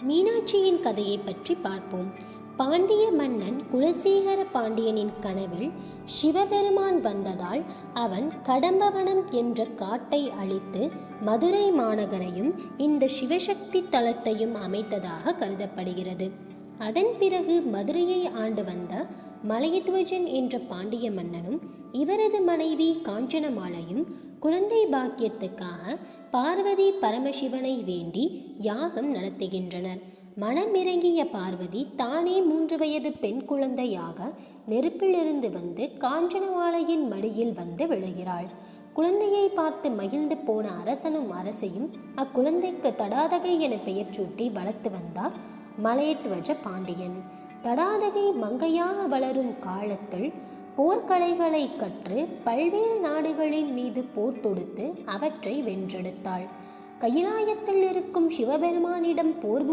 மீனாட்சியின் கதையை பற்றி பார்ப்போம். பாண்டிய மன்னன் குலசேகர பாண்டியனின் கனவில் சிவபெருமான் வந்ததால் அவன் கடம்பவனம் என்ற காட்டை அழித்து மதுரை மாநகரையும் இந்த சிவசக்தி தலத்தையும் அமைத்ததாக கருதப்படுகிறது. அதன் பிறகு மதுரையை ஆண்டு வந்த மலையத்வஜன் என்ற பாண்டிய மன்னனும் இவரது மனைவி காஞ்சனமாலையும் குழந்தை பாக்கியத்துக்காக பார்வதி பரமசிவனை வேண்டி யாகம் நடத்துகின்றனர். மனமிறங்கிய பார்வதி தானே 3 வயது பெண் குழந்தையாக நெருப்பிலிருந்து வந்து காஞ்சனமாலையின் மடியில் வந்து விழுகிறாள். குழந்தையை பார்த்து மகிழ்ந்து போன அரசனும் அரசையும் அக்குழந்தைக்கு தடாதகை என பெயர் சூட்டி வளர்த்து வந்தார் மலையத்வஜ பாண்டியன். தடாதகை மங்கையாக வளரும் காலத்தில் போர்க்கலைகளை கற்று பல்வேறு நாடுகளின் மீது போர் தொடுத்து அவற்றை வென்றெடுத்தாள். கைலாயத்தில் இருக்கும் சிவபெருமானிடம் போர்